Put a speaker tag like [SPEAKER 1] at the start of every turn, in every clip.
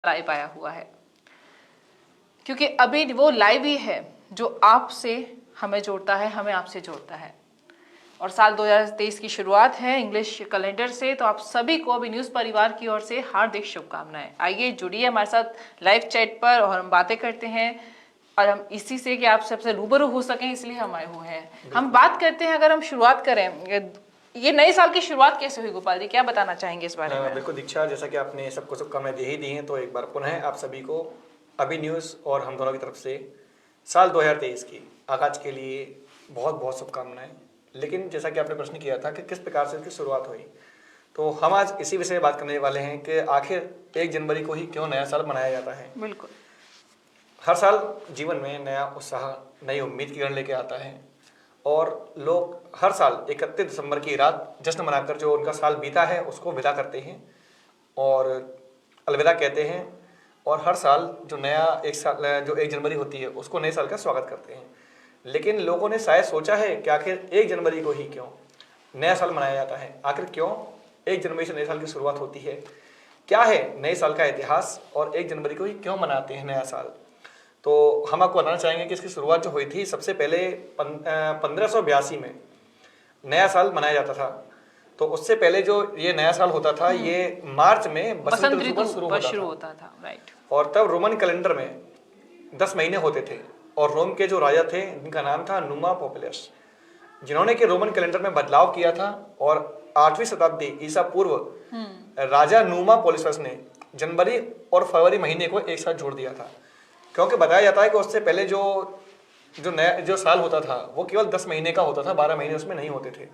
[SPEAKER 1] Live आया हुआ है, क्योंकि अभी वो लाइव ही है जो आपसे हमें जोड़ता है, हमें आपसे जोड़ता है। और साल 2023 की शुरुआत है इंग्लिश कैलेंडर से, तो आप सभी को अभी न्यूज़ परिवार की ओर से हार्दिक शुभकामनाएं। आइए जुड़िए हमारे साथ लाइव चैट पर और हम बातें करते हैं, और हम इसी से कि आप सबसे रूबरू हो सकें इसलिए हम आए हुए हैं। हम बात करते हैं, अगर हम शुरुआत करें, ये नए साल की शुरुआत कैसे हुई गोपाल जी, क्या बताना चाहेंगे इस बारे में?
[SPEAKER 2] बिल्कुल दीक्षा, जैसा कि आपने सबको शुभकामनाएं दे ही दी हैं, तो एक बार पुनः आप सभी को अभी न्यूज़ और हम दोनों की तरफ से साल 2023 की आगाज के लिए बहुत बहुत शुभकामनाएं। लेकिन जैसा कि आपने प्रश्न किया था कि किस प्रकार से इसकी शुरुआत हुई, तो हम आज इसी विषय में बात करने वाले हैं कि आखिर 1 जनवरी को ही क्यों नया साल मनाया जाता है।
[SPEAKER 1] बिल्कुल।
[SPEAKER 2] हर साल जीवन में नया उत्साह, नई उम्मीद की रण लेके आता है, और लोग हर साल 31 दिसंबर की रात जश्न मनाकर जो उनका साल बीता है उसको विदा करते हैं और अलविदा कहते हैं, और हर साल जो नया एक साल जो 1 जनवरी होती है उसको नए साल का स्वागत करते हैं। लेकिन लोगों ने शायद सोचा है कि आखिर 1 जनवरी को ही क्यों नया साल मनाया जाता है, आखिर क्यों 1 जनवरी से नए साल की शुरुआत होती है, क्या है नए साल का इतिहास, और 1 जनवरी को ही क्यों मनाते हैं नया साल। तो हम आपको बताना चाहेंगे कि इसकी शुरुआत जो हुई थी, सबसे पहले 1582 में नया साल मनाया जाता था। तो उससे पहले जो ये नया साल होता था ये मार्च में बसंत ऋतु पर शुरू होता था।
[SPEAKER 1] राइट।
[SPEAKER 2] और तब रोमन कैलेंडर में 10 महीने होते थे, और रोम के जो राजा थे जिनका नाम था नुमा पॉपुलस, जिन्होंने कि रोमन कैलेंडर में बदलाव किया था, और 8वीं शताब्दी ईसा पूर्व राजा नुमा पॉपुलस ने जनवरी और फरवरी महीने को एक साथ जोड़ दिया था, क्योंकि बताया जाता है कि उससे पहले जो साल होता था वो केवल 10 महीने का होता था, 12 महीने उसमें नहीं होते थे।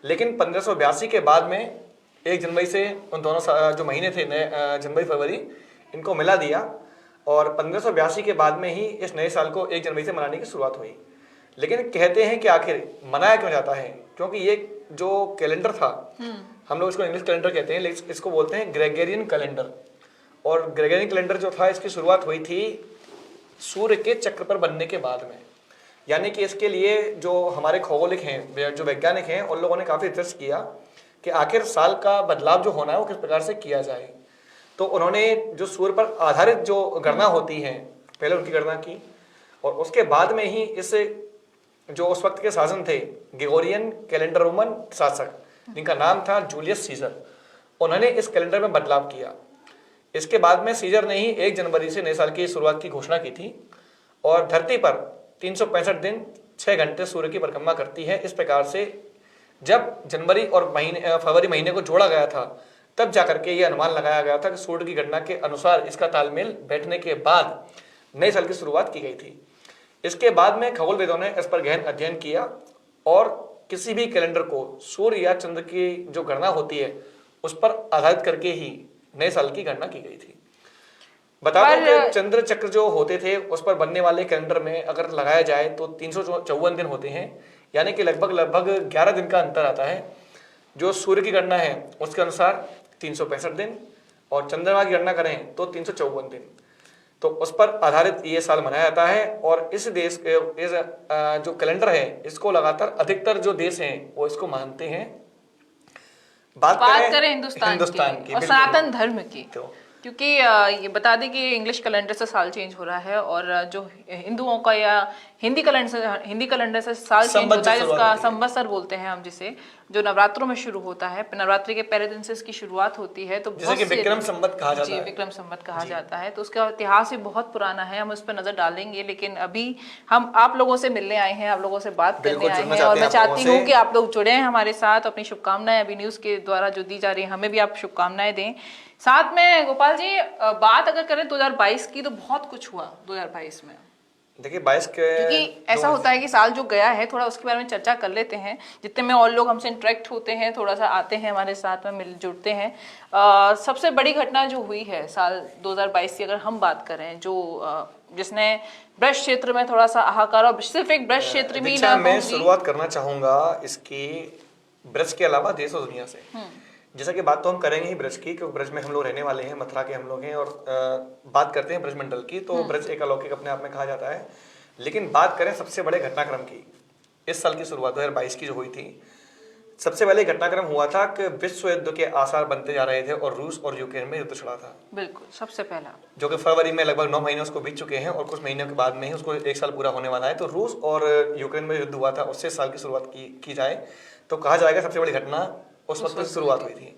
[SPEAKER 2] लेकिन 1582 के बाद में 1 जनवरी से उन दोनों जो महीने थे जनवरी फरवरी, इनको मिला दिया, और 1582 के बाद में ही इस नए साल को 1 जनवरी से मनाने की शुरुआत हुई। लेकिन कहते हैं कि आखिर मनाया क्यों जाता है, क्योंकि ये जो कैलेंडर था, हम लोग इसको इंग्लिश कैलेंडर कहते हैं, लेकिन इसको बोलते हैं ग्रेगोरियन कैलेंडर। और ग्रेगोरियन कैलेंडर जो था, इसकी शुरुआत हुई थी सूर्य के चक्र पर बनने के बाद में। यानी कि इसके लिए जो हमारे खगोलिक हैं, जो वैज्ञानिक हैं, उन लोगों ने काफ़ी रिसर्च किया कि आखिर साल का बदलाव जो होना है वो किस प्रकार से किया जाए। तो उन्होंने जो सूर्य पर आधारित जो गणना होती है, पहले उनकी गणना की, और उसके बाद में ही इस जो उस वक्त के शासन थे ग्रेगोरियन कैलेंडर रोमन शासक, जिनका नाम था जूलियस सीजर, उन्होंने इस कैलेंडर में बदलाव किया। इसके बाद में सीजर ने ही 1 जनवरी से नए साल की शुरुआत की घोषणा की थी, और धरती पर 365 दिन 6 घंटे सूर्य की परिक्रमा करती है। इस प्रकार से जब जनवरी और फरवरी महीने को जोड़ा गया था, तब जाकर के ये अनुमान लगाया गया था कि सूर्य की गणना के अनुसार इसका तालमेल बैठने के बाद नए साल की शुरुआत की गई थी। इसके बाद में खगोलविदों ने इस पर गहन अध्ययन किया, और किसी भी कैलेंडर को सूर्य या चंद्र की जो गणना होती है उस पर आधारित करके ही नए साल की गणना की गई थी। बता दूं कि चंद्र चक्र जो होते थे उस पर बनने वाले कैलेंडर में अगर लगाया जाए तो 354 दिन होते हैं, यानी कि लगभग 11 दिन का अंतर आता है। जो सूर्य की गणना है उसके अनुसार 365 दिन, और चंद्रमा की गणना करें तो 354 दिन। तो उस पर आधारित ये साल मनाया जाता है, और इस जो कैलेंडर है इसको लगातार अधिकतर जो देश हैं वो इसको मानते हैं।
[SPEAKER 1] बात करें हिंदुस्तान की और सनातन धर्म की, क्योंकि ये बता दें कि इंग्लिश कैलेंडर से साल चेंज हो रहा है, और जो हिंदुओं का या हिंदी कैलेंडर से साल चेंज होता है, जिसका संवत्सर बोलते हैं हम, जिसे जो नवरात्रों में शुरू होता है, नवरात्रि के पहले दिन से इसकी शुरुआत होती है। तो
[SPEAKER 2] जैसे कि विक्रम संवत कहा जाता है।
[SPEAKER 1] विक्रम संवत कहा जाता है। तो उसका इतिहास भी बहुत पुराना है, हम उस पर नजर डालेंगे। लेकिन अभी हम आप लोगों से मिलने आए हैं, आप लोगों से बात करने आए हैं, और मैं चाहती हूँ कि आप लोग जुड़े हैं हमारे साथ, अपनी शुभकामनाएं अभी न्यूज के द्वारा जो दी जा रही है हमें भी आप शुभकामनाएं दें। साथ में गोपाल जी, बात अगर करें 2022 की, तो बहुत कुछ हुआ 2022 में।
[SPEAKER 2] देखिए 22 के,
[SPEAKER 1] क्योंकि ऐसा होता है कि साल जो गया है, थोड़ा उसके बारे में चर्चा कर लेते हैं, जितने में और लोग हमसे इंटरेक्ट होते हैं, थोड़ा सा आते हैं हमारे साथ में, मिल जुड़ते हैं। सबसे बड़ी घटना जो हुई है साल 2022 की अगर हम बात करें, जो जिसने ब्रज क्षेत्र में थोड़ा सा हाहाकार, और सिर्फ एक ब्रज क्षेत्र में ही
[SPEAKER 2] मैं शुरुआत करना चाहूंगा इसकी ब्रज के अलावा देश और दुनिया से। जैसा कि बात तो हम करेंगे ही ब्रज की, क्योंकि ब्रज में हम लोग रहने वाले हैं, मथुरा के हम लोग हैं, और बात करते हैं ब्रजमंडल की, तो ब्रज एक अलौकिक अपने आप में कहा जाता है। लेकिन बात करें सबसे बड़े घटनाक्रम की, इस साल की शुरुआत 2022 की जो हुई थी, सबसे पहले घटनाक्रम हुआ था कि विश्व युद्ध के आसार बनते जा रहे थे और रूस और यूक्रेन में युद्ध छिड़ा था,
[SPEAKER 1] बिल्कुल सबसे पहला,
[SPEAKER 2] जो कि फरवरी में लगभग 9 महीने उसको बीत चुके हैं और कुछ महीनों के बाद में ही उसको 1 साल पूरा होने वाला है। तो रूस और यूक्रेन में युद्ध हुआ था, उससे साल की शुरुआत की जाए तो कहा जाएगा सबसे बड़ी घटना उस वक्त से शुरुआत हुई थी।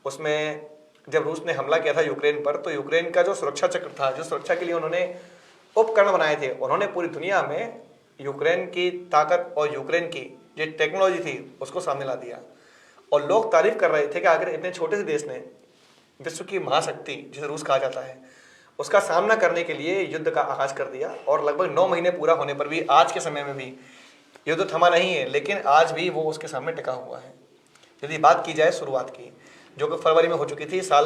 [SPEAKER 2] उसमें जब रूस ने हमला किया था यूक्रेन पर, तो यूक्रेन का जो सुरक्षा चक्र था, जो सुरक्षा के लिए उन्होंने उपकरण बनाए थे, उन्होंने पूरी दुनिया में यूक्रेन की ताकत और यूक्रेन की जो टेक्नोलॉजी थी उसको सामने ला दिया। और लोग तारीफ कर रहे थे कि आखिर इतने छोटे से देश ने विश्व की महाशक्ति जिसे रूस कहा जाता है उसका सामना करने के लिए युद्ध का आगाज कर दिया। और लगभग 9 महीने पूरा होने पर भी आज के समय में भी युद्ध थमा नहीं है, लेकिन आज भी वो उसके सामने टिका हुआ है। यदि बात की जाए शुरुआत की, जो कि फरवरी में हो चुकी थी, साल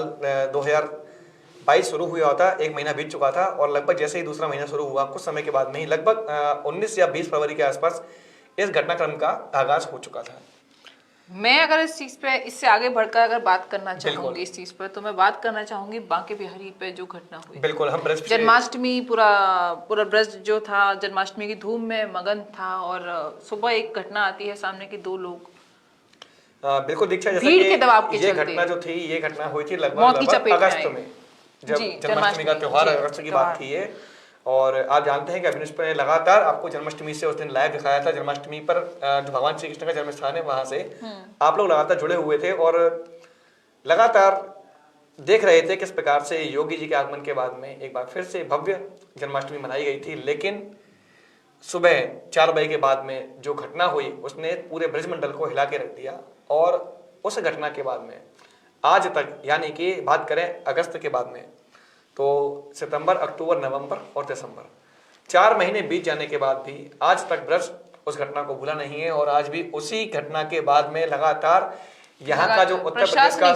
[SPEAKER 2] 2022 शुरू हुआ था, 1 महीना बीत चुका था और लगभग जैसे ही दूसरा महीना शुरू हुआ कुछ समय के बाद में ही लगभग 19 या 20 फरवरी के आसपास इस घटनाक्रम का आगाज हो चुका था।
[SPEAKER 1] मैं अगर इस चीज पे इससे आगे बढ़कर अगर बात करना चाहूंगी इस चीज पर, तो मैं बात करना चाहूंगी बांके बिहारी पे जो घटना हुई।
[SPEAKER 2] बिल्कुल, हम ब्रज
[SPEAKER 1] जन्माष्टमी पूरा ब्रज जो था जन्माष्टमी की धूम में मगन था और सुबह एक घटना आती है सामने की 2 लोग
[SPEAKER 2] बिल्कुल दीक्षा, जैसे
[SPEAKER 1] भीड़ के दबाव के
[SPEAKER 2] ये
[SPEAKER 1] चलते
[SPEAKER 2] घटना जो थी, ये घटना हुई थी
[SPEAKER 1] मौत की
[SPEAKER 2] लगभग
[SPEAKER 1] चपेट में
[SPEAKER 2] अगस्त
[SPEAKER 1] आई।
[SPEAKER 2] में, जब
[SPEAKER 1] जी,
[SPEAKER 2] जन्माष्टमी का त्योहार,
[SPEAKER 1] जी,
[SPEAKER 2] अगस्त की बात थी ये। और आप जानते हैं कि अभिनेश पर ने लगातार आपको जन्माष्टमी से उस दिन लाइव दिखाया था। जन्माष्टमी पर जो भगवान श्री कृष्ण का जन्म स्थान है वहां से आप लोग लगातार जुड़े हुए थे और लगातार देख रहे थे किस प्रकार से योगी जी के आगमन के बाद में एक बार फिर से भव्य जन्माष्टमी मनाई गई थी। लेकिन सुबह 4 बजे के बाद में जो घटना हुई उसने पूरे ब्रजमंडल को हिला के रख दिया। और उस घटना के बाद में आज तक, यानी कि बात करें अगस्त के बाद में, तो सितंबर, अक्टूबर, नवंबर और दिसंबर, 4 महीने बीत जाने के बाद भी आज तक ब्रज उस घटना को भूला नहीं है। और आज भी उसी घटना के बाद में लगातार यहाँ का जो उत्तर प्रदेश का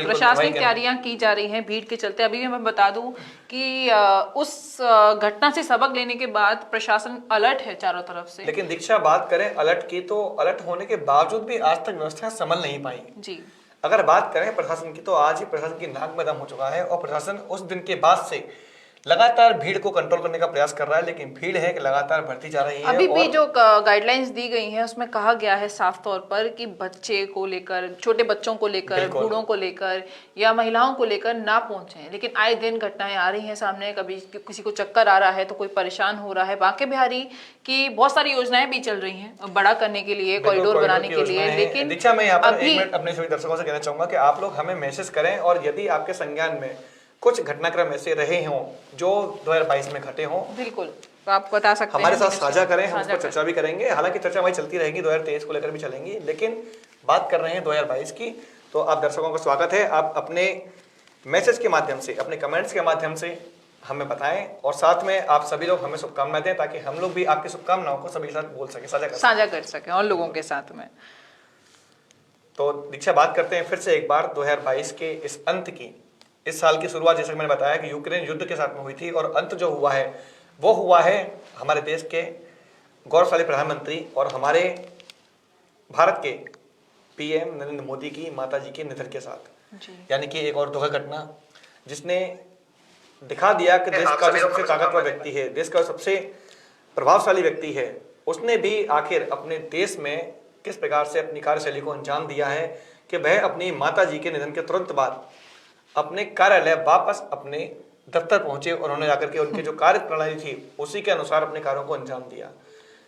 [SPEAKER 1] प्रशासनिक तैयारियां की जा रही हैं भीड़ के चलते। अभी भी मैं बता दूं कि उस घटना से सबक लेने के बाद प्रशासन अलर्ट है चारों तरफ से।
[SPEAKER 2] लेकिन दीक्षा, बात करें अलर्ट की, तो अलर्ट होने के बावजूद भी आज तक व्यवस्था संभल नहीं पाई
[SPEAKER 1] जी।
[SPEAKER 2] अगर बात करें प्रशासन की, तो आज ही प्रशासन की नाक में दम हो चुका है और प्रशासन उस दिन के बाद से लगातार भीड़ को कंट्रोल करने का प्रयास कर रहा है, लेकिन भीड़ है कि लगातार बढ़ती जा रही है।
[SPEAKER 1] अभी भी जो गाइडलाइंस दी गई हैं उसमें कहा गया है साफ तौर पर कि बच्चे को लेकर, छोटे बच्चों को लेकर, बूढ़ों को लेकर या महिलाओं को लेकर ना पहुंचे। लेकिन आए दिन घटनाएं आ रही हैं सामने, कभी किसी को चक्कर आ रहा है तो कोई परेशान हो रहा है। बांके बिहारी की बहुत सारी योजनाएं भी चल रही हैं बड़ा करने के लिए, कॉरिडोर बनाने के लिए। लेकिन
[SPEAKER 2] दीक्षा, मैं यहाँ पर 1 मिनट अपने सभी दर्शकों से कहना चाहूंगा कि आप लोग हमें मैसेज करें और यदि आपके संज्ञान में कुछ घटनाक्रम ऐसे रहे हों जो 2022 में घटे हों,
[SPEAKER 1] बिल्कुल तो आप बता सकते हैं,
[SPEAKER 2] हमारे साथ साझा करें, हम उस पर चर्चा भी करेंगे। हालांकि चर्चा हमारी चलती रहेगी, 2023 को लेकर भी चलेंगी, लेकिन बात कर रहे हैं 2022 की। तो आप दर्शकों का स्वागत है, आप अपने मैसेज के माध्यम से, अपने कमेंट्स के माध्यम से हमें बताएं और साथ में आप सभी लोग हमें शुभकामनाएं दें ताकि हम लोग भी आपकी शुभकामनाओं को सभी के साथ बोल सकें, साझा कर सकें
[SPEAKER 1] और लोगों के साथ में।
[SPEAKER 2] तो दीक्षा, बात करते हैं फिर से एक बार 2022 के इस अंत की। इस साल की शुरुआत जैसे मैंने बताया कि यूक्रेन युद्ध के साथ में हुई थी और अंत जो हुआ है वो हुआ है हमारे देश के गौरवशाली प्रधानमंत्री और हमारे भारत के पीएम नरेंद्र मोदी की माता जी के निधन के साथ। यानी कि एक और दुखद घटना जिसने दिखा दिया कि देश का जो सबसे ताकतवर व्यक्ति है, देश का सबसे प्रभावशाली व्यक्ति है, उसने भी आखिर अपने देश में किस प्रकार से अपनी कार्यशैली को अंजाम दिया है कि वह अपनी माता जी के निधन के तुरंत बाद अपने कार्यालय वापस अपने दफ्तर पहुंचे और उन्होंने जाकर के उनकी जो कार्य प्रणाली थी उसी के अनुसार अपने कार्यों को अंजाम दिया।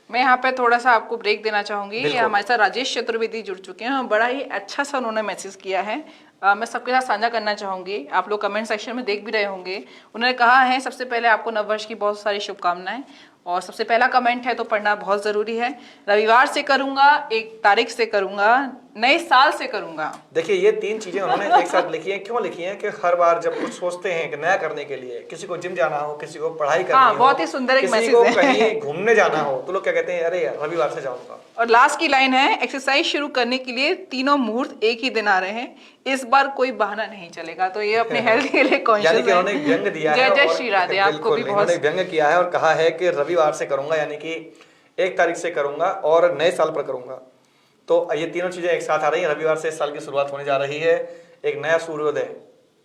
[SPEAKER 1] मैं यहाँ पे थोड़ा सा आपको ब्रेक देना चाहूंगी। हमारे साथ राजेश चतुर्वेदी जुड़ चुके हैं, बड़ा ही अच्छा सा उन्होंने मैसेज किया है, मैं सबके साथ साझा करना चाहूंगी। आप लोग कमेंट सेक्शन में देख भी रहे होंगे। उन्होंने कहा है सबसे पहले आपको नववर्ष की बहुत सारी शुभकामनाएं और सबसे पहला कमेंट है तो पढ़ना बहुत जरूरी है। रविवार से करूंगा, 1 तारीख से करूंगा, नए साल से करूंगा।
[SPEAKER 2] देखिए ये 3 चीजें उन्होंने एक साथ लिखी हैं। क्यों लिखी हैं कि हर बार जब कुछ सोचते हैं कि नया करने के लिए, किसी को जिम जाना हो, किसी को पढ़ाई करनी हो,
[SPEAKER 1] बहुत ही सुंदर एक
[SPEAKER 2] किसी को कहीं घूमने जाना हो, तो लोग क्या कहते हैं, अरे यार रविवार से जाऊंगा।
[SPEAKER 1] और लास्ट की लाइन है, एक्सरसाइज शुरू करने के लिए तीनों मुहूर्त एक ही दिन आ रहे हैं, इस बार कोई बहाना नहीं चलेगा। तो ये अपने हेल्थ के लिए कॉन्शियस है।
[SPEAKER 2] उन्होंने व्यंग दिया है।
[SPEAKER 1] जय श्री राधे। आपको भी बहुत
[SPEAKER 2] व्यंग किया है और कहा है कि रविवार से करूंगा, यानी कि 1 तारीख से करूंगा और नए साल पर करूंगा। तो ये तीनों चीजें एक साथ आ रही हैं। रविवार से इस साल की शुरुआत होने जा रही है, एक नया सूर्योदय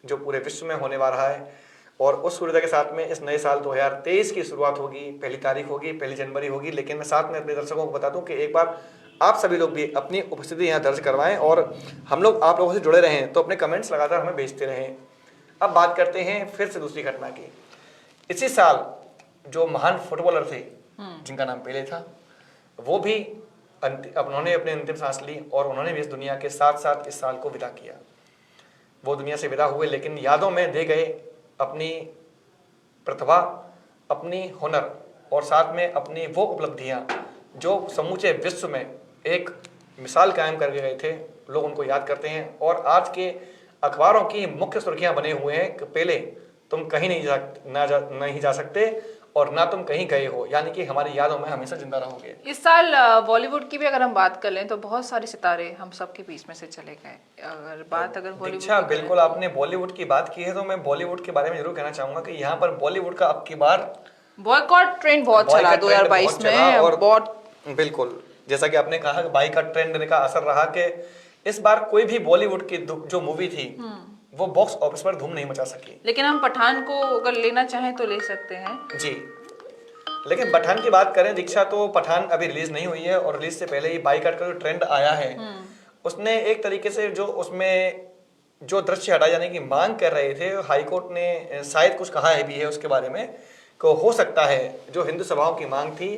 [SPEAKER 2] जो पूरे विश्व में होने वाला है और उस सूर्योदय के साथ में इस नए साल 2023 की शुरुआत होगी। 1 तारीख होगी, 1 जनवरी होगी। लेकिन मैं साथ में अपने दर्शकों को बता दूं कि एक बार आप सभी लोग भी अपनी उपस्थिति यहाँ दर्ज करवाएं और हम लोग आप लोगों से जुड़े रहें, तो अपने कमेंट्स लगातार हमें भेजते रहें। अब बात करते हैं फिर से दूसरी घटना की। इसी साल जो महान फुटबॉलर थे जिनका नाम पेले था, वो भी अब उन्होंने अपने अंतिम सांस ली और उन्होंने भी इस दुनिया के साथ साथ इस साल को विदा किया। वो दुनिया से विदा हुए, लेकिन यादों में दे गए अपनी प्रतिभा, अपनी हुनर और साथ में अपनी वो उपलब्धियां जो समूचे विश्व में एक मिसाल कायम करके गए थे। लोग उनको याद करते हैं और आज के अखबारों की मुख्य सुर्खियां बने हुए हैं कि पेले तुम कहीं नहीं जा सकते और ना तुम कहीं गए हो, यानी कि हमारी यादों में हमेशा जिंदा रहोगे।
[SPEAKER 1] इस साल बॉलीवुड की भी अगर हम बात कर लें तो बहुत सारे सितारे हम सबके बीच में से चले गए। अगर बॉलीवुड
[SPEAKER 2] अच्छा, बिल्कुल आपने बॉलीवुड की बात की है तो मैं बॉलीवुड के बारे में जरूर कहना चाहूंगा कि यहाँ पर बॉलीवुड का अब की बार
[SPEAKER 1] बॉयकॉट ट्रेंड बहुत चला 2022 में
[SPEAKER 2] और
[SPEAKER 1] बहुत
[SPEAKER 2] बिल्कुल जैसा कि आपने कहा बाइकॉट ट्रेंड का असर रहा कि इस बार कोई भी बॉलीवुड की जो मूवी थी वो बॉक्स ऑफिस पर धूम नहीं मचा सकी।
[SPEAKER 1] लेकिन हम पठान को अगर लेना चाहें तो ले सकते हैं
[SPEAKER 2] जी, लेकिन पठान की बात करें दीक्षा, तो पठान अभी रिलीज नहीं हुई है और रिलीज से पहले ही बाइकॉट का जो ट्रेंड आया है उसने एक तरीके से जो उसमें जो दृश्य हटाए जाने की मांग कर रहे थे, हाईकोर्ट ने शायद कुछ कहा है भी है उसके बारे में को हो सकता है जो हिंदू सभाओं की मांग थी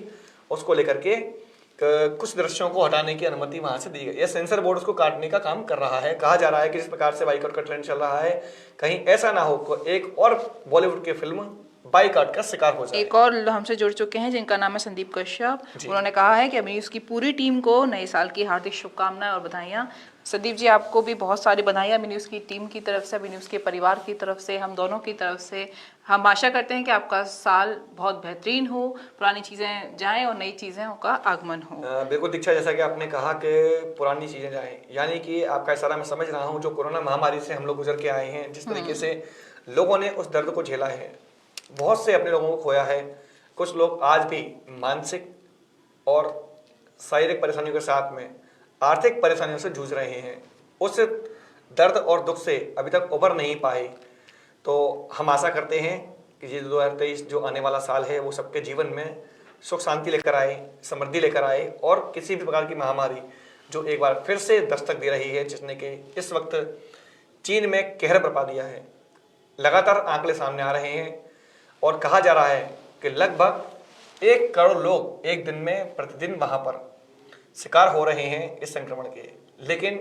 [SPEAKER 2] उसको लेकर के कुछ दृश्यों को हटाने की अनुमति वहां से दी गई। यह सेंसर बोर्ड उसको काटने का काम कर रहा है। कहा जा रहा है कि जिस प्रकार से बाइकआउट का ट्रेंड चल रहा है कहीं ऐसा ना हो कि एक और बॉलीवुड की फिल्म बाइकआउट का शिकार हो जाए।
[SPEAKER 1] एक और हमसे जुड़ चुके हैं जिनका नाम है संदीप कश्यप। उन्होंने कहा है कि अभी उसकी पूरी टीम को नए साल की हार्दिक शुभकामनाएं और बधाइयां। संदीप जी, आपको भी बहुत सारी बधाइयां अभी न्यूज़ की टीम की तरफ से, अभी न्यूज़ के परिवार की तरफ से, हम दोनों की तरफ से। हम आशा करते हैं कि आपका साल बहुत बेहतरीन हो, पुरानी चीज़ें जाएं और नई चीज़ों का आगमन हो।
[SPEAKER 2] बिल्कुल दीक्षा, जैसा कि आपने कहा कि पुरानी चीज़ें जाएं, यानी कि आपका इशारा मैं समझ रहा हूँ। जो कोरोना महामारी से हम लोग गुजर के आए हैं, जिस तरीके से लोगों ने उस दर्द को झेला है, बहुत से अपने लोगों को खोया है। कुछ लोग आज भी मानसिक और शारीरिक परेशानियों के साथ में आर्थिक परेशानियों से जूझ रहे हैं। उस दर्द और दुख से अभी तक उबर नहीं पाए। तो हम आशा करते हैं कि ये 2023 जो आने वाला साल है वो सबके जीवन में सुख शांति लेकर आए, समृद्धि लेकर आए और किसी भी प्रकार की महामारी जो एक बार फिर से दस्तक दे रही है, जिसने कि इस वक्त चीन में कहर बरपा दिया है। लगातार आंकड़े सामने आ रहे हैं और कहा जा रहा है कि लगभग 1 करोड़ लोग एक दिन में प्रतिदिन वहां पर शिकार हो रहे हैं इस संक्रमण के। लेकिन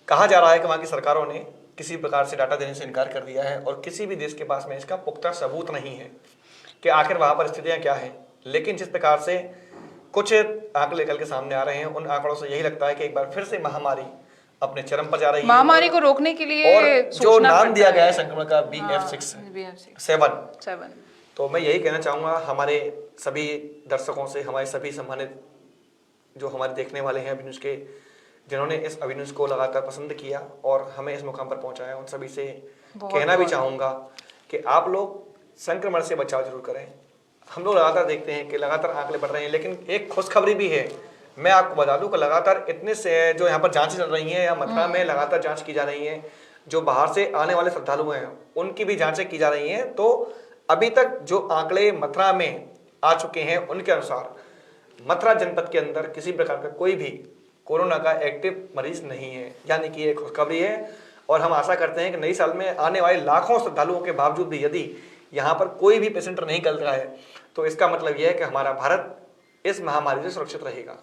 [SPEAKER 2] कहा जा रहा है कि वहां की सरकारों ने किसी प्रकार से डाटा देने से इनकार कर दिया है और किसी भी देश के पास में इसका पुख्ता सबूत नहीं है कि आखिर वहां पर स्थितियां क्या है। लेकिन जिस प्रकार से कुछ आंकड़े निकल के सामने आ रहे हैं, उन आंकड़ों से यही लगता है कि एक बार फिर से महामारी अपने चरम पर जा रही है।
[SPEAKER 1] महामारी को रोकने के लिए
[SPEAKER 2] और जो नाम दिया गया है संक्रमण का BF6 तो मैं यही कहना चाहूंगा हमारे सभी दर्शकों से, हमारे सभी सम्मानित जो हमारे देखने वाले हैं अभिन्यूज के, जिन्होंने इस अभिन्यूज को लगातार पसंद किया और हमें इस मुकाम पर पहुंचाया, उन सभी से कहना भी चाहूंगा कि आप लोग संक्रमण से बचाव जरूर करें। हम लोग लगातार देखते हैं कि लगातार आंकड़े बढ़ रहे हैं, लेकिन एक खुशखबरी भी है। मैं आपको बता दूं कि लगातार इतने से जो यहाँ पर जांचें चल रही हैं या मथुरा में लगातार जांच की जा रही है, जो बाहर से आने वाले श्रद्धालु हैं उनकी भी जांचें की जा रही हैं। तो अभी तक जो आंकड़े मथुरा में आ चुके हैं उनके अनुसार मथुरा जनपद के अंदर किसी प्रकार का कोई भी कोरोना का एक्टिव मरीज नहीं है, यानी कि एक खुशखबरी है। और हम आशा करते हैं कि नई साल में आने वाले लाखों श्रद्धालुओं के बावजूद भी यदि यहाँ पर कोई भी पेशेंट नहीं निकल रहा है तो इसका मतलब यह है कि हमारा भारत इस महामारी से सुरक्षित रहेगा।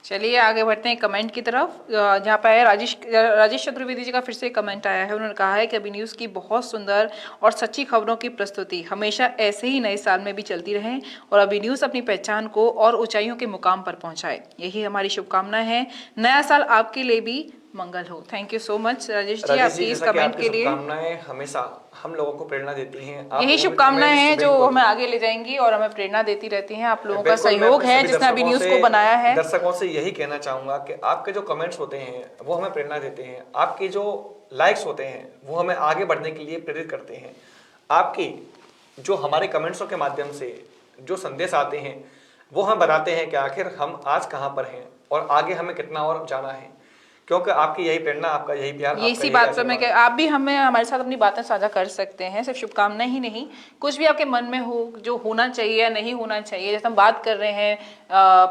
[SPEAKER 1] चलिए आगे बढ़ते हैं कमेंट की तरफ। जहाँ पे है राजेश चतुर्वेदी जी का फिर से कमेंट आया है। उन्होंने कहा है कि अभी न्यूज़ की बहुत सुंदर और सच्ची खबरों की प्रस्तुति हमेशा ऐसे ही नए साल में भी चलती रहे और अभी न्यूज़ अपनी पहचान को और ऊंचाइयों के मुकाम पर पहुंचाए, यही हमारी शुभकामनाएं हैं। नया साल आपके लिए भी मंगल हो। Thank you so much Rajesh ji, आपकी इस कमेंट के लिए।
[SPEAKER 2] शुभकामनाएं हमेशा हम लोगों को प्रेरणा देती हैं।
[SPEAKER 1] यही शुभकामनाएं हैं जो हमें आगे ले जाएंगी और हमें प्रेरणा देती रहती हैं। आप लोगों का सहयोग है जिसने अभी न्यूज़ को बनाया है।
[SPEAKER 2] दर्शकों से यही कहना चाहूंगा कि आपके जो कमेंट्स होते हैं वो हमें प्रेरणा देते हैं, आपके जो लाइक्स होते हैं वो हमें आगे बढ़ने के लिए प्रेरित करते हैं। आपकी जो हमारे कमेंट्सों के माध्यम से जो संदेश आते हैं वो हम बताते हैं कि आखिर हम आज कहाँ पर हैं और आगे हमें कितना और जाना है। क्योंकि आपकी यही प्रेरणा, आपका यही प्यार,
[SPEAKER 1] ये इसी बात पर मैं आप भी हमें हमारे साथ अपनी बातें साझा कर सकते हैं। सिर्फ शुभकामनाएं ही नहीं, कुछ भी आपके मन में हो जो होना चाहिए या नहीं होना चाहिए, जैसे हम बात कर रहे हैं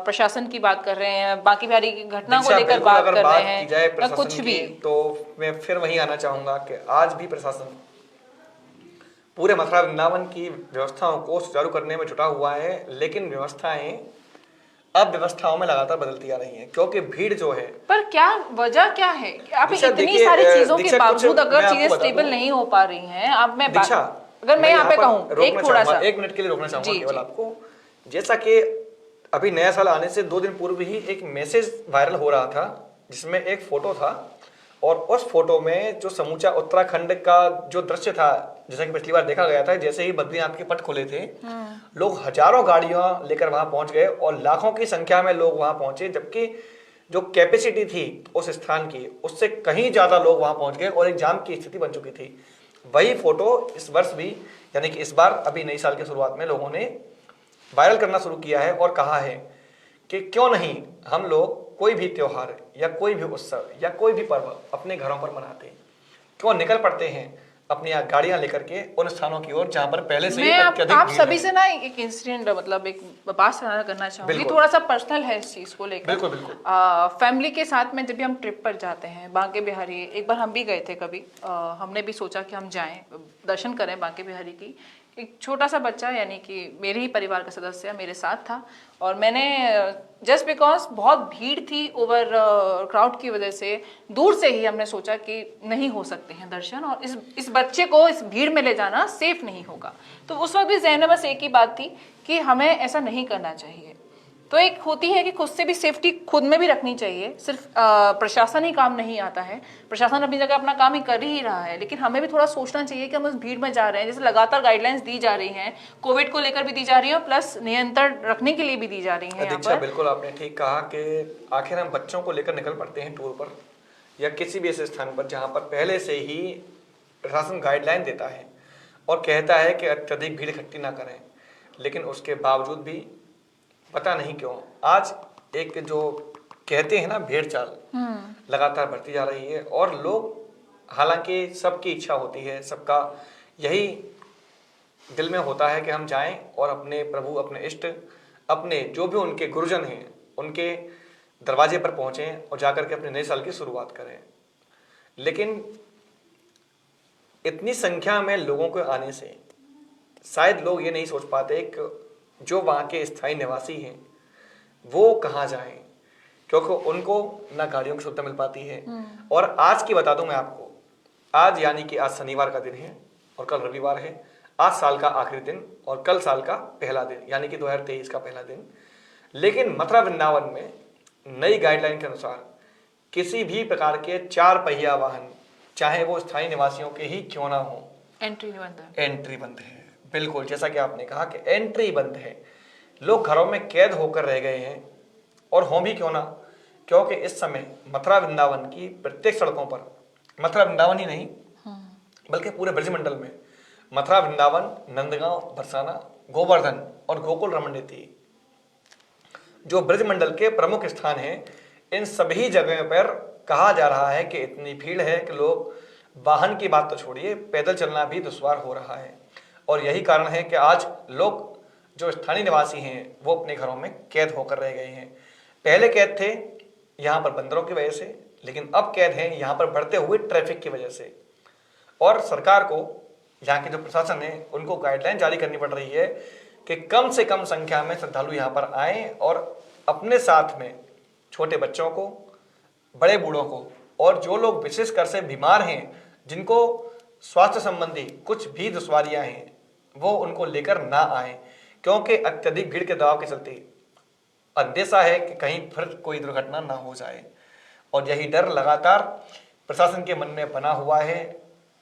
[SPEAKER 1] प्रशासन की बात कर रहे हैं, बाकी बिहारी की घटना को लेकर बात कर रहे हैं, या कुछ भी,
[SPEAKER 2] तो मैं फिर वहीं आना चाहूंगा कि आज भी प्रशासन पूरे मथुरा वृंदावन की व्यवस्थाओं को सुचारू करने में जुटा हुआ है, लेकिन व्यवस्थाएं अब व्यवस्थाओं में लगातार बदलती आ रही हैं, क्योंकि भीड़ जो है।
[SPEAKER 1] पर क्या वजह क्या है? आप इतनी सारी चीजों के बावजूद अगर चीजें स्टेबल नहीं हो पा रही हैं, अब मैं अगर मैं यहाँ पे कहूँ एक थोड़ा सा
[SPEAKER 2] 1 मिनट के लिए रोकना चाहूंगा केवल आपको। जैसा कि अभी नया साल आने से 2 दिन पूर्व ही एक मैसेज वायरल हो रहा था, जिसमें एक फोटो था, और उस फोटो में जो समूचा उत्तराखंड का जो दृश्य था, जैसा कि पिछली बार देखा गया था, जैसे ही बद्रीनाथ के पट खुले थे, लोग हजारों गाड़ियां लेकर वहां पहुंच गए और लाखों की संख्या में लोग वहां पहुंचे, जबकि जो कैपेसिटी थी उस स्थान की उससे कहीं ज्यादा लोग वहां पहुंच गए और एक जाम की स्थिति बन चुकी थी। वही फोटो इस वर्ष भी, यानी कि इस बार अभी नई साल की शुरुआत में लोगों ने वायरल करना शुरू किया है और कहा है कि क्यों नहीं हम लोग कोई भी त्योहार या कोई भी उत्सव या कोई भी पर्व अपने घरों पर मनाते हैं, क्यों निकल पड़ते हैं अपनी गाड़ियां लेकर के उन स्थानों की ओर जहां पर पहले से ही अत्यधिक
[SPEAKER 1] आप सभी से ना एक इंसिडेंट, मतलब एक बात साझा करना चाहूंगी, थोड़ा सा पर्सनल है इस चीज को लेकर।
[SPEAKER 2] बिल्कुल बिल्कुल।
[SPEAKER 1] फैमिली के साथ में जब भी हम ट्रिप पर जाते हैं, बांके बिहारी, एक बार हम भी गए थे कभी, हमने भी सोचा कि हम जाएं दर्शन करें बांके बिहारी की। एक छोटा सा बच्चा, यानी कि मेरे ही परिवार का सदस्य मेरे साथ था, और मैंने जस्ट बिकॉज बहुत भीड़ थी, ओवर क्राउड की वजह से दूर से ही हमने सोचा कि नहीं हो सकते हैं दर्शन, और इस बच्चे को इस भीड़ में ले जाना सेफ नहीं होगा। तो उस वक्त भी ज़हन में बस एक ही बात थी कि हमें ऐसा नहीं करना चाहिए। तो एक होती है कि खुद से भी सेफ्टी खुद में भी रखनी चाहिए। सिर्फ प्रशासन ही काम नहीं आता है, प्रशासन अपनी जगह अपना काम ही कर ही रहा है, लेकिन हमें भी थोड़ा सोचना चाहिए कि हम उस भीड़ में जा रहे हैं। जैसे लगातार गाइडलाइंस दी जा रही हैं, कोविड को लेकर भी दी जा रही है, प्लस नियंत्रण रखने के लिए भी दी जा रही है।
[SPEAKER 2] दीक्षा, बिल्कुल आपने ठीक कहा कि आखिर हम बच्चों को लेकर निकल पड़ते हैं टूर पर या किसी भी ऐसे स्थान पर जहाँ पर पहले से ही प्रशासन गाइडलाइन देता है और कहता है कि अत्यधिक भीड़ इकट्ठी ना करें, लेकिन उसके बावजूद भी पता नहीं क्यों आज एक जो कहते हैं ना भेड़ चाल लगातार बढ़ती जा रही है। और लोग, हालांकि सबकी इच्छा होती है, सबका यही दिल में होता है कि हम जाएं और अपने प्रभु, अपने इष्ट, अपने जो भी उनके गुरुजन हैं उनके दरवाजे पर पहुंचें और जाकर के अपने नए साल की शुरुआत करें। लेकिन इतनी संख्या में लोगों के आने से शायद लोग ये नहीं सोच पाते कि जो वहाँ के स्थायी निवासी हैं वो कहाँ जाएं, क्योंकि उनको ना गाड़ियों की सुविधा मिल पाती है। और आज की बता दूं मैं आपको, आज यानी कि आज शनिवार का दिन है और कल रविवार है, आज साल का आखिरी दिन और कल साल का पहला दिन, यानी कि 2023 का पहला दिन। लेकिन मथुरा वृंदावन में नई गाइडलाइन के अनुसार किसी भी प्रकार के 4 पहिया वाहन, चाहे वो स्थायी निवासियों के ही क्यों ना हो,
[SPEAKER 1] एंट्री बंद है।
[SPEAKER 2] बिल्कुल, जैसा कि आपने कहा कि एंट्री बंद है। लोग घरों में कैद होकर रह गए हैं, और हों भी क्यों ना, क्योंकि इस समय मथुरा वृंदावन की प्रत्येक सड़कों पर, मथुरा वृंदावन ही नहीं बल्कि पूरे ब्रजमंडल में, मथुरा वृंदावन, नंदगांव, बरसाना, गोवर्धन और गोकुल रमणीति जो ब्रजमंडल के प्रमुख स्थान हैं, इन सभी जगहों पर कहा जा रहा है कि इतनी भीड़ है कि लोग, वाहन की बात तो छोड़िए, पैदल चलना भी दुश्वार हो रहा है। और यही कारण है कि आज लोग जो स्थानीय निवासी हैं वो अपने घरों में कैद होकर रह गए हैं। पहले कैद थे यहाँ पर बंदरों की वजह से, लेकिन अब कैद हैं यहाँ पर बढ़ते हुए ट्रैफिक की वजह से। और सरकार को, यहाँ के जो प्रशासन है, उनको गाइडलाइन जारी करनी पड़ रही है कि कम से कम संख्या में श्रद्धालु यहाँ पर आएँ और अपने साथ में छोटे बच्चों को, बड़े बूढ़ों को, और जो लोग विशेषकर से बीमार हैं, जिनको स्वास्थ्य संबंधी कुछ भी दुश्वारियां हैं, वो उनको लेकर ना आए, क्योंकि अत्यधिक भीड़ के दबाव के चलते अंदेशा है कि कहीं फिर कोई दुर्घटना ना हो जाए। और यही डर लगातार प्रशासन के मन में बना हुआ है।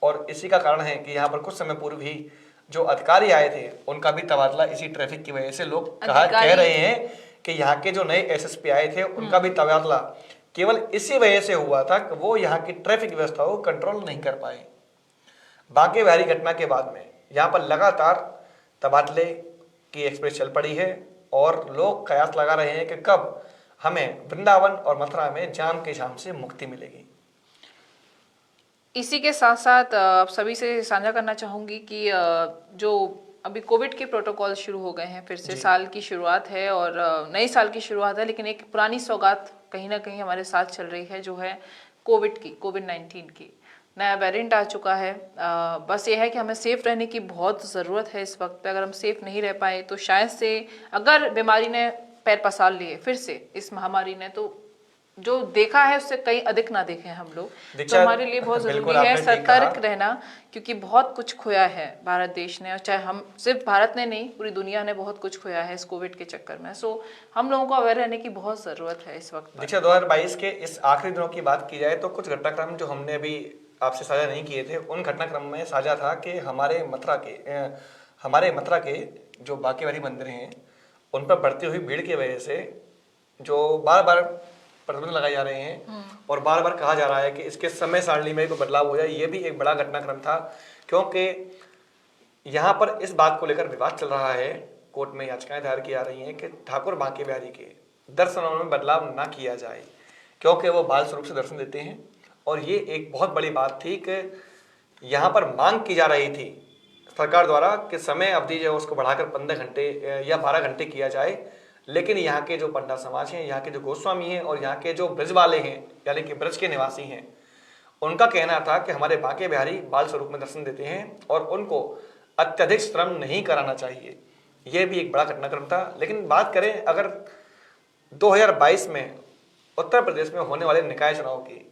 [SPEAKER 2] और इसी का कारण है कि यहाँ पर कुछ समय पूर्व ही जो अधिकारी आए थे उनका भी तबादला इसी ट्रैफिक की वजह से, लोग कह रहे हैं कि यहाँ के जो नए एसएसपी आए थे उनका भी तबादला केवल इसी वजह से हुआ था कि वो यहाँ की ट्रैफिक व्यवस्था को कंट्रोल नहीं कर पाए। बांके बिहारी घटना के बाद में यहाँ पर लगातार तबादले की एक्सप्रेस चल पड़ी है और लोग कयास लगा रहे हैं कि कब हमें वृंदावन और मथुरा में जाम के जाम से मुक्ति मिलेगी।
[SPEAKER 1] इसी के साथ साथ आप सभी से साझा करना चाहूंगी कि जो अभी कोविड के प्रोटोकॉल शुरू हो गए हैं, फिर से साल की शुरुआत है और नए साल की शुरुआत है, लेकिन एक पुरानी सौगात कहीं ना कहीं हमारे साथ चल रही है, जो है कोविड-19 की। नया वेरिएंट आ चुका है। बस ये है कि हमें सेफ रहने की बहुत ज़रूरत है इस वक्त पे। अगर हम सेफ नहीं रह पाए तो शायद से, अगर बीमारी ने पैर पसार लिए फिर से इस महामारी ने, तो जो देखा है उससे कहीं अधिक ना देखें हम लोग। तो हमारे लिए बहुत जरूरी है सतर्क रहना, क्योंकि बहुत कुछ खोया है भारत देश ने, और चाहे हम, सिर्फ भारत ने नहीं, पूरी दुनिया ने बहुत कुछ खोया है इस कोविड के चक्कर में। सो हम लोगों को अवेयर रहने की बहुत जरूरत है इस वक्त।
[SPEAKER 2] दीक्षा, 2022 के इस आखिरी दिनों की बात की जाए तो कुछ घटनाक्रम जो हमने अभी आपसे साझा नहीं किए थे, उन घटनाक्रम में साझा था कि हमारे मथुरा के जो बांके बिहारी मंदिर हैं, उन पर बढ़ती हुई भीड़ की वजह से जो बार बार प्रतिबंध लगाए जा रहे हैं और बार बार कहा जा रहा है कि इसके समय सारणी में कोई बदलाव हो जाए, ये भी एक बड़ा घटनाक्रम था। क्योंकि यहाँ पर इस बात को लेकर विवाद चल रहा है, कोर्ट में याचिकाएं दायर की जा रही हैं कि ठाकुर बांके बिहारी के दर्शनों में बदलाव ना किया जाए, क्योंकि वो बाल स्वरूप से दर्शन देते हैं। और ये एक बहुत बड़ी बात थी कि यहाँ पर मांग की जा रही थी सरकार द्वारा कि समय अवधि जो है उसको बढ़ाकर 15 घंटे या 12 घंटे किया जाए। लेकिन यहाँ के जो पंडा समाज हैं, यहाँ के जो गोस्वामी हैं और यहाँ के जो ब्रज वाले हैं, यानी कि ब्रज के निवासी हैं, उनका कहना था कि हमारे बांके बिहारी बाल स्वरूप में दर्शन देते हैं और उनको अत्यधिक श्रम नहीं कराना चाहिए। यह भी एक बड़ा घटनाक्रम था। लेकिन बात करें अगर 2022 में उत्तर प्रदेश में होने वाले निकाय चुनाव की,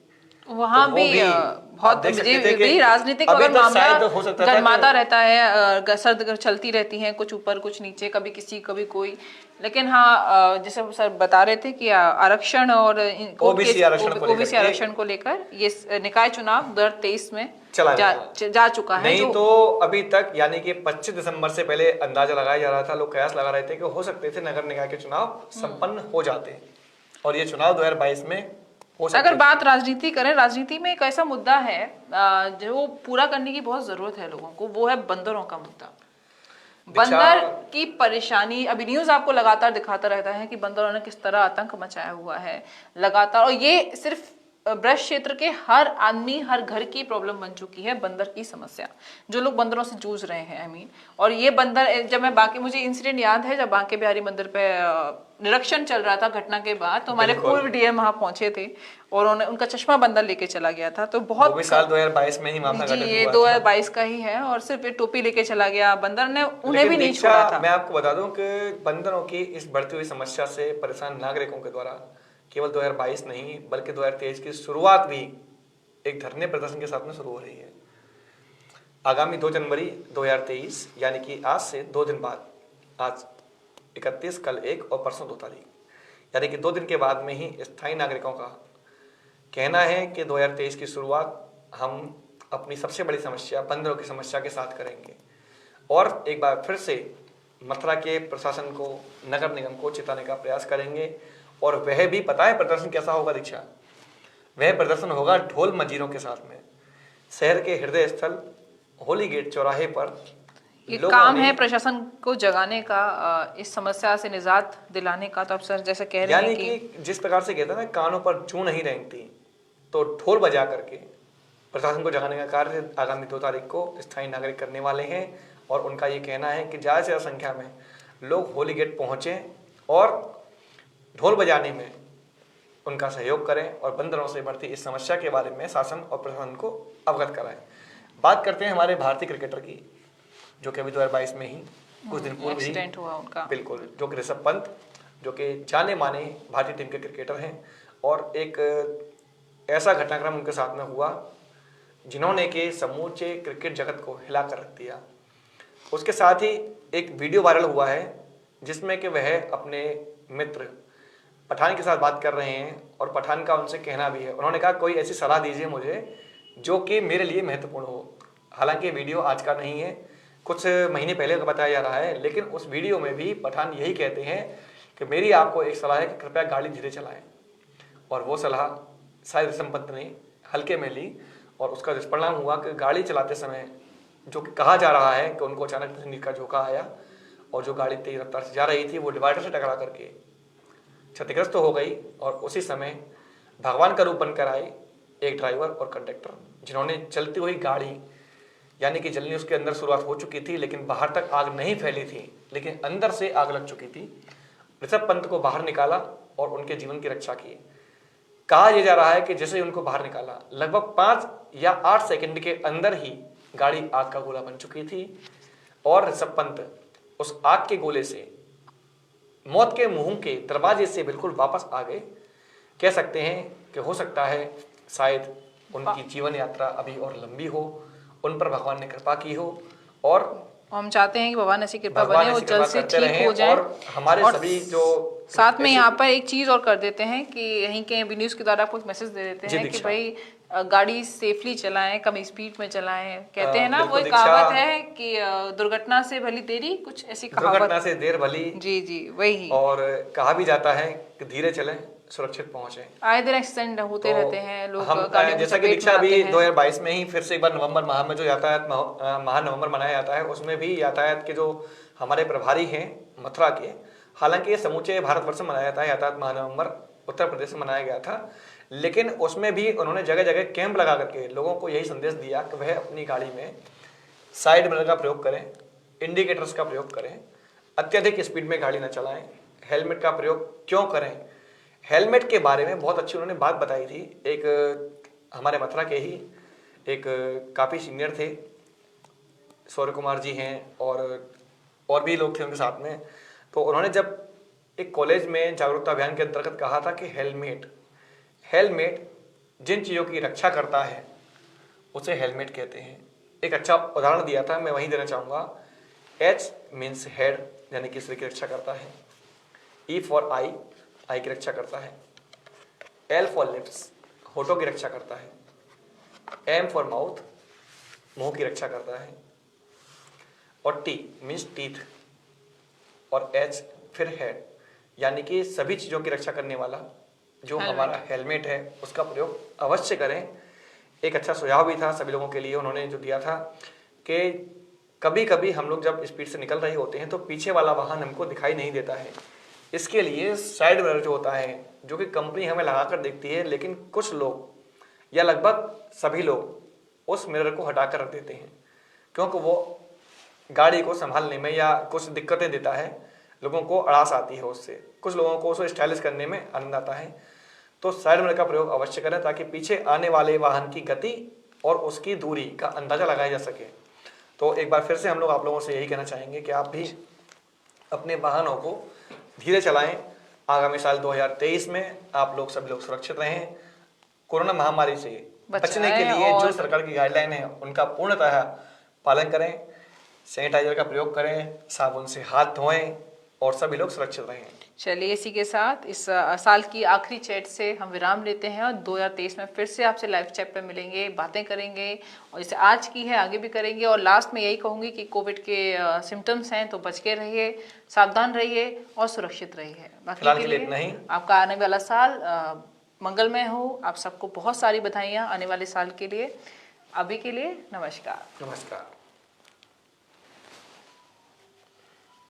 [SPEAKER 1] वहाँ
[SPEAKER 2] तो
[SPEAKER 1] भी बहुत राजनीतिक अगर मामला गरमाता रहता है, सर्द चलती रहती हैं, कुछ ऊपर कुछ नीचे, कभी किसी कभी कोई। लेकिन हाँ, जैसे सर बता रहे थे कि आरक्षण और
[SPEAKER 2] ओबीसी
[SPEAKER 1] आरक्षण को लेकर ये निकाय चुनाव 2023 में जा चुका है।
[SPEAKER 2] नहीं तो अभी तक, यानी कि 25 दिसंबर से पहले अंदाजा लगाया जा रहा था, लोग कयास लगा रहे थे कि हो सकते थे नगर निकाय के चुनाव संपन्न हो जाते, और ये चुनाव 2022 में हो सकते।
[SPEAKER 1] अगर बात राजनीति करें, राजनीति में एक ऐसा मुद्दा है जो पूरा करने की बहुत जरूरत है लोगों को, वो है बंदरों का मुद्दा। बंदर की परेशानी अभी न्यूज आपको लगातार दिखाता रहता है कि बंदरों ने किस तरह आतंक मचाया हुआ है लगातार, और ये सिर्फ ब्रज क्षेत्र के हर आदमी, हर घर की प्रॉब्लम बन चुकी है बंदर की समस्या, जो लोग बंदरों से जूझ रहे हैं। और ये बंदर, जब मैं मुझे इंसिडेंट याद है, जब बांके बिहारी मंदिर पे निरीक्षण चल रहा था घटना के बाद, तो हमारे पूर्व डीएम वहां पहुंचे थे और उनका चश्मा बंदर लेके चला गया था। तो बहुत, वो भी
[SPEAKER 2] साल 2022 में ही मामला घटित हुआ था।
[SPEAKER 1] ये 2022 का ही है, और सिर्फ टोपी लेके चला गया बंदर ने, उन्हें भी नहीं छोड़ा था।
[SPEAKER 2] मैं आपको बता दूं कि बंदरों की इस बढ़ती हुई समस्या से परेशान नागरिकों के द्वारा केवल 2022 नहीं बल्कि 2023 की शुरुआत भी एक धरने प्रदर्शन के साथ में शुरू हो रही है। आगामी 2 जनवरी 2023, यानी कि आज से 2 दिन बाद, आज 31, कल 1 और परसों 2 तारीख, यानी कि 2 दिन के बाद में ही स्थायी नागरिकों का कहना है कि 2023 की शुरुआत हम अपनी सबसे बड़ी समस्या बंदरों की समस्या के साथ करेंगे। और एक बार फिर से मथुरा के प्रशासन को, नगर निगम को चिताने का प्रयास करेंगे। और वह भी पता है प्रदर्शन कैसा होगा दीक्षा? वह प्रदर्शन होगा ढोल मजीरों के साथ में, शहर के हृदय स्थल होली गेट चौराहे पर।
[SPEAKER 1] ये काम है प्रशासन को जगाने का, इस समस्या से निजात दिलाने का। तो अब सर जैसे कह रहे हैं,
[SPEAKER 2] यानी कि जिस प्रकार से कहते हैं ना, कानों पर जूं नहीं रेंगती, तो ढोल बजा करके प्रशासन को जगाने का कार्य आगामी 2 तारीख को स्थायी नागरिक करने वाले हैं। और उनका ये कहना है कि ज़्यादा से ज़्यादा संख्या में लोग होली गेट पहुँचें और ढोल बजाने में उनका सहयोग करें और बंदरों से बढ़ती इस समस्या के बारे में शासन और प्रशासन को अवगत कराएं। बात करते हैं हमारे भारतीय क्रिकेटर की, जो कि अभी 2022 में ही कुछ दिन पूर्व ही
[SPEAKER 1] हुआ उनका,
[SPEAKER 2] बिल्कुल, जो कि ऋषभ पंत, जो कि जाने माने भारतीय टीम के क्रिकेटर हैं। और एक ऐसा घटनाक्रम उनके साथ में हुआ जिन्होंने कि समूचे क्रिकेट जगत को हिला कर रख दिया। उसके साथ ही एक वीडियो वायरल हुआ है जिसमें कि वह अपने मित्र पठान के साथ बात कर रहे हैं और पठान का उनसे कहना भी है, उन्होंने कहा कोई ऐसी सलाह दीजिए मुझे जो कि मेरे लिए महत्वपूर्ण हो। हालांकि वीडियो आज का नहीं है, कुछ महीने पहले का बताया जा रहा है, लेकिन उस वीडियो में भी पठान यही कहते हैं कि मेरी आपको एक सलाह है कि कृपया गाड़ी धीरे चलाएं। और वो सलाह शायद ऋषभ पंत ने हल्के में ली और उसका दुष्परिणाम हुआ कि गाड़ी चलाते समय, जो कि कहा जा रहा है कि उनको अचानक नींद का झोंका आया और जो गाड़ी तेज रफ्तार से जा रही थी वो डिवाइडर से टकरा करके क्षतिग्रस्त हो गई और उसी समय भगवान का रूप बनकर आए एक ड्राइवर और कंडक्टर, जिन्होंने चलती हुई गाड़ी, यानी कि जलनी उसके अंदर शुरुआत हो चुकी थी लेकिन बाहर तक आग नहीं फैली थी, लेकिन अंदर से आग लग चुकी थी, ऋषभ पंत को बाहर निकाला और उनके जीवन की रक्षा की। कहा यह जा रहा है कि जैसे ही उनको बाहर निकाला लगभग 5 या 8 सेकंड के अंदर ही गाड़ी आग का गोला बन चुकी थी और ऋषभ पंत उस आग के गोले से मौत के मुंह के दरवाजे से बिल्कुल वापस आ गए। कह सकते हैं कि हो सकता है शायद उनकी जीवन यात्रा अभी और लंबी हो, उन पर भगवान ने कृपा की हो और
[SPEAKER 1] हम चाहते हैं कि भगवान ऐसी कृपा बने और जल्द से ठीक हो जाए।
[SPEAKER 2] और हमारे सभी जो
[SPEAKER 1] साथ में यहाँ पर एक चीज और कर देते हैं कि यहीं के बी न्यूज के द्वारा आपको एक मैसेज दे देते हैं कि भाई गाड़ी सेफली चलाएं, कम स्पीड में चलाएं। कहते हैं ना, वो एक कहावत है कि दुर्घटना से भली देरी, कुछ ऐसी कहावत,
[SPEAKER 2] दुर्घटना से देर भली।
[SPEAKER 1] जी जी वही।
[SPEAKER 2] और कहा भी जाता है कि धीरे चलें सुरक्षित पहुंचे।
[SPEAKER 1] आए दिन एक्सीडेंट होते रहते हैं, लोग
[SPEAKER 2] हम जैसा कि दीक्षा अभी 2022 में ही फिर से एक बार नवंबर माह में जो यातायात महानवंबर मनाया जाता है, उसमें भी यातायात के जो हमारे प्रभारी हैं मथुरा के, हालांकि ये समूचे भारतवर्ष में मनाया जाता है यातायात महानवंबर, उत्तर प्रदेश में मनाया गया था, लेकिन उसमें भी उन्होंने जगह जगह कैंप लगा करके लोगों को यही संदेश दिया कि वह अपनी गाड़ी में साइड मिरर का प्रयोग करें, इंडिकेटर्स का प्रयोग करें, अत्यधिक स्पीड में गाड़ी न चलाएं, हेलमेट का प्रयोग क्यों करें। हेलमेट के बारे में बहुत अच्छी उन्होंने बात बताई थी। एक हमारे मथुरा के ही एक काफ़ी सीनियर थे, सौर्य कुमार जी हैं और भी लोग थे उनके साथ में, तो उन्होंने जब एक कॉलेज में जागरूकता अभियान के अंतर्गत कहा था कि हेलमेट जिन चीज़ों की रक्षा करता है उसे हेलमेट कहते हैं। एक अच्छा उदाहरण दिया था, मैं वहीं देना चाहूँगा। H मीन्स हेड, यानी कि सिर की रक्षा करता है। E फॉर आई की रक्षा करता है। L फॉर लिप्स, होठों की रक्षा करता है। M फॉर माउथ, मुंह की रक्षा करता है। और T मीन्स टीथ और H फिर हेड, यानी कि सभी चीज़ों की रक्षा करने वाला जो हमारा हेलमेट है उसका प्रयोग अवश्य करें। एक अच्छा सुझाव भी था सभी लोगों के लिए उन्होंने जो दिया था कि कभी कभी हम लोग जब स्पीड से निकल रहे होते हैं तो पीछे वाला वाहन हमको दिखाई नहीं देता है। इसके लिए साइड मिरर जो होता है, जो कि कंपनी हमें लगा कर देखती है, लेकिन कुछ लोग या लगभग सभी लोग उस मिरर को हटा कर रख देते हैं क्योंकि वो गाड़ी को संभालने में या कुछ दिक्कतें देता है, लोगों को अड़ास आती है उससे, कुछ लोगों को उसको स्टाइलिश करने में आनंद आता है। तो साइड मिरर का प्रयोग अवश्य करें ताकि पीछे आने वाले वाहन की गति और उसकी दूरी का अंदाजा लगाया जा सके। तो एक बार फिर से हम लोग आप लोगों से यही कहना चाहेंगे कि आप भी अपने वाहनों को धीरे चलाएं। आगामी साल 2023 में आप लोग सब लोग सुरक्षित रहें। कोरोना महामारी से बचने के लिए जो सरकार की गाइडलाइन है उनका पूर्णतः पालन करें, सैनिटाइजर का प्रयोग करें, साबुन से हाथ धोएं और सभी लोग सुरक्षित रहें।
[SPEAKER 1] चलिए, इसी के साथ इस साल की आखिरी चैट से हम विराम लेते हैं और 2023 में फिर से आपसे लाइव चैट पे मिलेंगे, बातें करेंगे और जैसे आज की है आगे भी करेंगे। और लास्ट में यही कहूँगी कि कोविड के सिम्टम्स हैं तो बच के रहिए, सावधान रहिए और सुरक्षित रहिए। बाकी के लिए नहीं, आपका आने वाला साल मंगलमय हो। आप सबको बहुत सारी बधाइयाँ आने वाले साल के लिए। अभी के लिए नमस्कार।
[SPEAKER 2] नमस्कार।